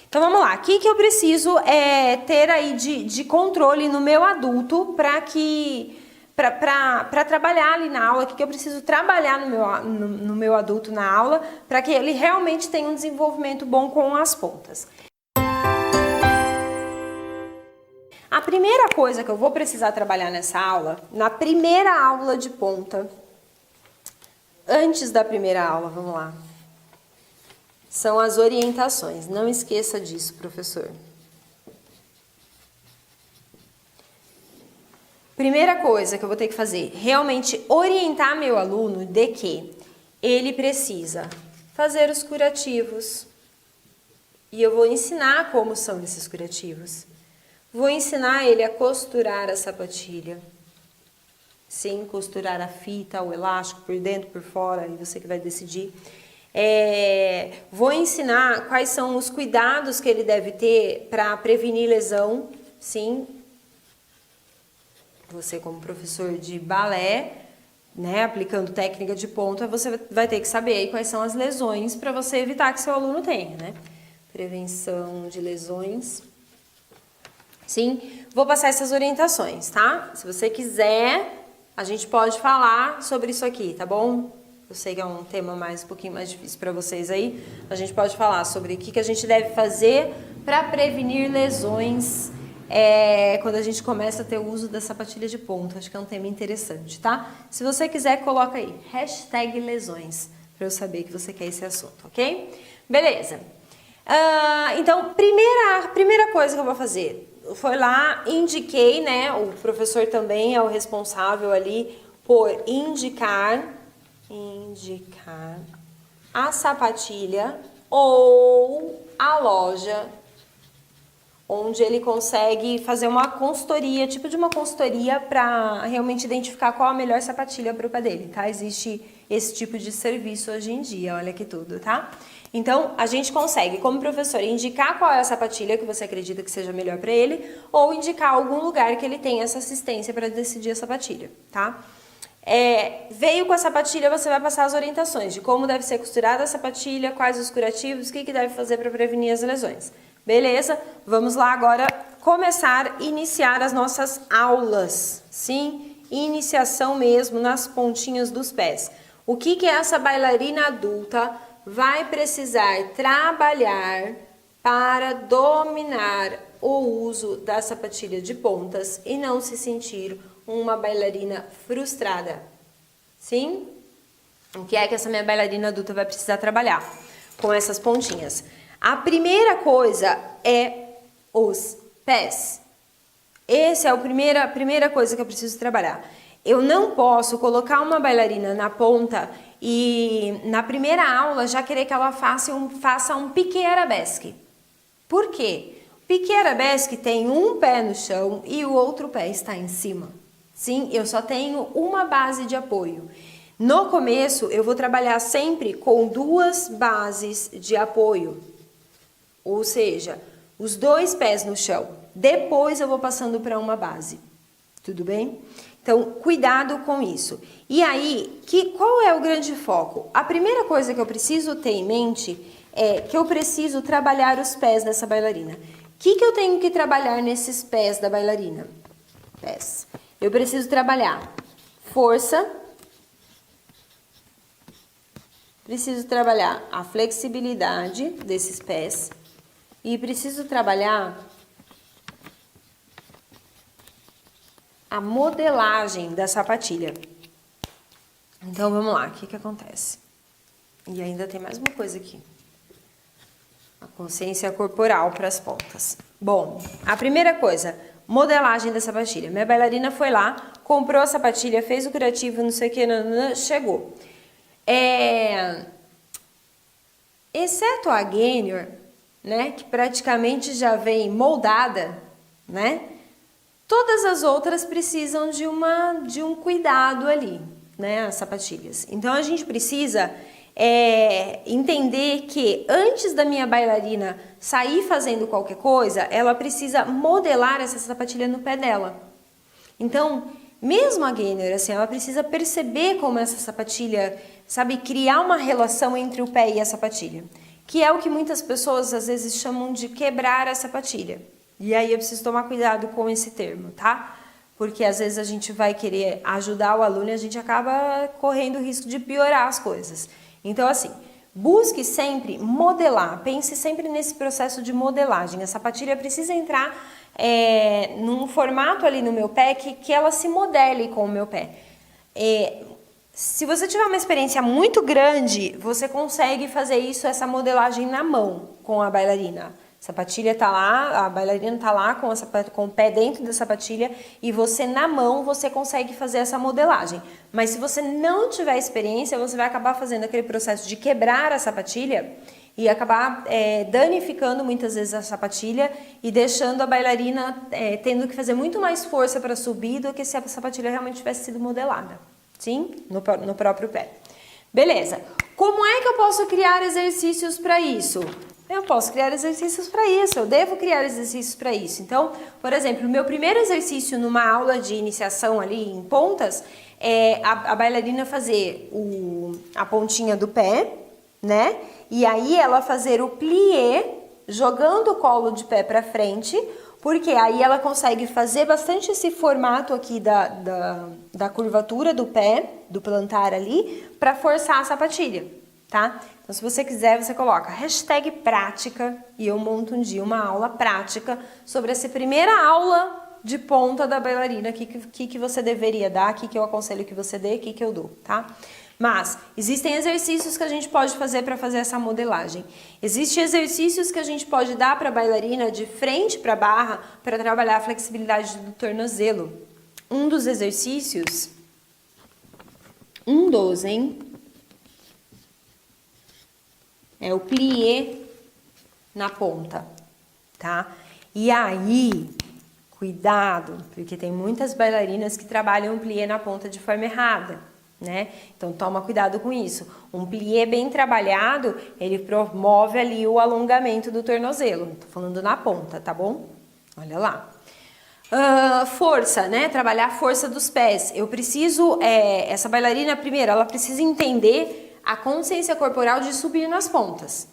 Então vamos lá, o que eu preciso ter aí de controle no meu adulto para trabalhar ali na aula, o que eu preciso trabalhar no meu adulto na aula para que ele realmente tenha um desenvolvimento bom com as pontas. A primeira coisa que eu vou precisar trabalhar nessa aula, na primeira aula de ponta, antes da primeira aula, vamos lá, são as orientações. Não esqueça disso, professor. Primeira coisa que eu vou ter que fazer, realmente orientar meu aluno de que ele precisa fazer os curativos. E eu vou ensinar como são esses curativos. Vou ensinar ele a costurar a sapatilha. Sim, costurar a fita, o elástico por dentro, por fora, e você que vai decidir. Vou ensinar quais são os cuidados que ele deve ter para prevenir lesão, sim. Você como professor de balé, né, aplicando técnica de ponta, você vai ter que saber aí quais são as lesões para você evitar que seu aluno tenha, né? Prevenção de lesões. Sim, vou passar essas orientações, tá? Se você quiser, a gente pode falar sobre isso aqui, tá bom? Eu sei que é um tema um pouquinho mais difícil para vocês aí. A gente pode falar sobre o que a gente deve fazer para prevenir lesões quando a gente começa a ter o uso da sapatilha de ponta. Acho que é um tema interessante, tá? Se você quiser, coloca aí, #lesões, para eu saber que você quer esse assunto, ok? Beleza. Então, primeira coisa que eu vou fazer, foi lá, indiquei, né? O professor também é o responsável ali por indicar a sapatilha ou a loja onde ele consegue fazer uma consultoria, tipo de uma consultoria para realmente identificar qual a melhor sapatilha para o pé dele, tá? Existe esse tipo de serviço hoje em dia, olha que tudo, tá? Então, a gente consegue, como professor, indicar qual é a sapatilha que você acredita que seja melhor para ele ou indicar algum lugar que ele tenha essa assistência para decidir a sapatilha, tá? Veio com a sapatilha, você vai passar as orientações de como deve ser costurada a sapatilha, quais os curativos, o que deve fazer para prevenir as lesões. Beleza? Vamos lá agora iniciar as nossas aulas, sim? Iniciação mesmo nas pontinhas dos pés. O que essa bailarina adulta vai precisar trabalhar para dominar o uso da sapatilha de pontas e não se sentir uma bailarina frustrada? Sim? O que é que essa minha bailarina adulta vai precisar trabalhar com essas pontinhas? A primeira coisa é os pés. Essa é a primeira coisa que eu preciso trabalhar. Eu não posso colocar uma bailarina na ponta e na primeira aula já querer que ela faça um piqué arabesque. Por quê? O piqué arabesque tem um pé no chão e o outro pé está em cima. Sim, eu só tenho uma base de apoio. No começo, eu vou trabalhar sempre com duas bases de apoio. Ou seja, os dois pés no chão. Depois eu vou passando para uma base. Tudo bem? Então, cuidado com isso. E aí, qual é o grande foco? A primeira coisa que eu preciso ter em mente é que eu preciso trabalhar os pés dessa bailarina. O que eu tenho que trabalhar nesses pés da bailarina? Pés. Eu preciso trabalhar força. Preciso trabalhar a flexibilidade desses pés. E preciso trabalhar a modelagem da sapatilha. Então, vamos lá, o que acontece? E ainda tem mais uma coisa aqui. A consciência corporal para as pontas. Bom, a primeira coisa, modelagem da sapatilha. Minha bailarina foi lá, comprou a sapatilha, fez o curativo, não sei o que, chegou. Exceto a gainer, né, que praticamente já vem moldada, né? Todas as outras precisam de um cuidado ali, né, as sapatilhas. Então, a gente precisa entender que antes da minha bailarina sair fazendo qualquer coisa, ela precisa modelar essa sapatilha no pé dela. Então, mesmo a gainer, assim, ela precisa perceber como essa sapatilha, sabe, criar uma relação entre o pé e a sapatilha. O que é o que muitas pessoas às vezes chamam de quebrar a sapatilha. E aí eu preciso tomar cuidado com esse termo, tá? Porque às vezes a gente vai querer ajudar o aluno e a gente acaba correndo o risco de piorar as coisas. Então, assim, busque sempre modelar, pense sempre nesse processo de modelagem. A sapatilha precisa entrar num formato ali no meu pé que ela se modele com o meu pé. Se você tiver uma experiência muito grande, você consegue fazer isso, essa modelagem na mão com a bailarina. A sapatilha tá lá, a bailarina tá lá com o pé dentro da sapatilha e você na mão você consegue fazer essa modelagem. Mas se você não tiver experiência, você vai acabar fazendo aquele processo de quebrar a sapatilha e acabar danificando muitas vezes a sapatilha e deixando a bailarina tendo que fazer muito mais força para subir do que se a sapatilha realmente tivesse sido modelada. Sim? No próprio pé. Beleza. Como é que eu posso criar exercícios para isso? Eu posso criar exercícios para isso, eu devo criar exercícios para isso. Então, por exemplo, o meu primeiro exercício numa aula de iniciação ali em pontas é a bailarina fazer a pontinha do pé, né? E aí ela fazer o plié, jogando o colo de pé para frente, porque aí ela consegue fazer bastante esse formato aqui da curvatura do pé, do plantar ali, para forçar a sapatilha, tá? Então, se você quiser, você coloca #prática e eu monto um dia uma aula prática sobre essa primeira aula de ponta da bailarina, que você deveria dar, que eu aconselho que você dê, que eu dou, tá? Mas existem exercícios que a gente pode fazer para fazer essa modelagem. Existem exercícios que a gente pode dar para a bailarina de frente para a barra para trabalhar a flexibilidade do tornozelo. Um dos exercícios, é o plié na ponta, tá? E aí, cuidado, porque tem muitas bailarinas que trabalham o plié na ponta de forma errada, né? Então toma cuidado com isso. Um plié bem trabalhado, ele promove ali o alongamento do tornozelo. Tô falando na ponta, tá bom? Olha lá. Força, né? Trabalhar a força dos pés. Eu preciso, essa bailarina, primeiro, ela precisa entender a consciência corporal de subir nas pontas.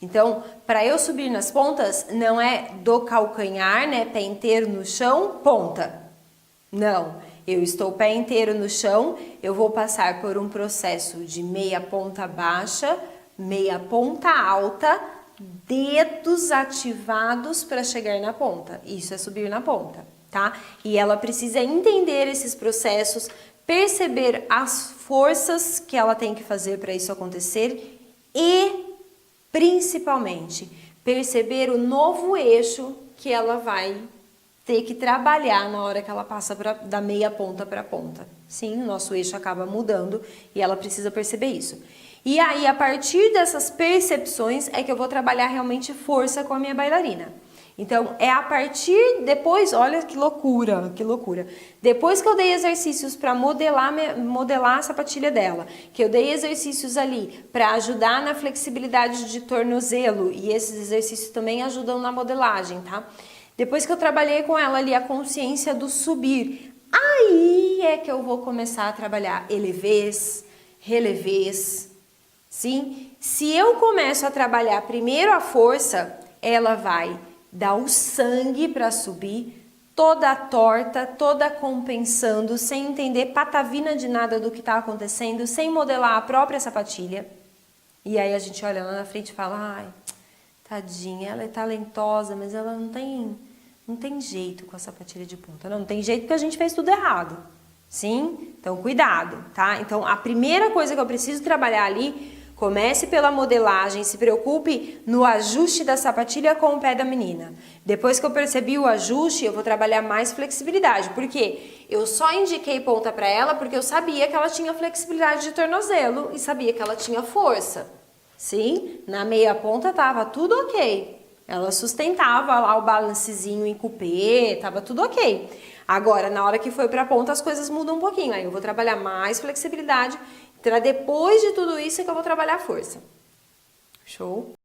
Então, para eu subir nas pontas, não é do calcanhar, né? Pé inteiro no chão, ponta. Não. Eu estou pé inteiro no chão, eu vou passar por um processo de meia ponta baixa, meia ponta alta, dedos ativados para chegar na ponta. Isso é subir na ponta, tá? E ela precisa entender esses processos, perceber as forças que ela tem que fazer para isso acontecer e, principalmente, perceber o novo eixo que ela vai ter que trabalhar na hora que ela passa da meia ponta para a ponta. Sim, o nosso eixo acaba mudando e ela precisa perceber isso. E aí, a partir dessas percepções, é que eu vou trabalhar realmente força com a minha bailarina. Então, é a partir, depois, olha que loucura, que loucura. Depois que eu dei exercícios para modelar a sapatilha dela, que eu dei exercícios ali para ajudar na flexibilidade de tornozelo, e esses exercícios também ajudam na modelagem, tá? Depois que eu trabalhei com ela ali a consciência do subir, aí é que eu vou começar a trabalhar elevês, relevês, sim? Se eu começo a trabalhar primeiro a força, ela vai dar o sangue para subir, toda torta, toda compensando, sem entender patavina de nada do que está acontecendo, sem modelar a própria sapatilha. E aí a gente olha lá na frente e fala, ai, tadinha, ela é talentosa, mas ela não tem jeito com a sapatilha de ponta. Não tem jeito porque a gente fez tudo errado. Sim? Então, cuidado, tá? Então, a primeira coisa que eu preciso trabalhar ali, comece pela modelagem, se preocupe no ajuste da sapatilha com o pé da menina. Depois que eu percebi o ajuste, eu vou trabalhar mais flexibilidade. Por quê? Eu só indiquei ponta para ela porque eu sabia que ela tinha flexibilidade de tornozelo e sabia que ela tinha força. Sim, na meia ponta tava tudo ok. Ela sustentava lá o balancezinho em cupê, tava tudo ok. Agora, na hora que foi pra ponta, as coisas mudam um pouquinho. Aí eu vou trabalhar mais flexibilidade. Depois de tudo isso é que eu vou trabalhar força. Show?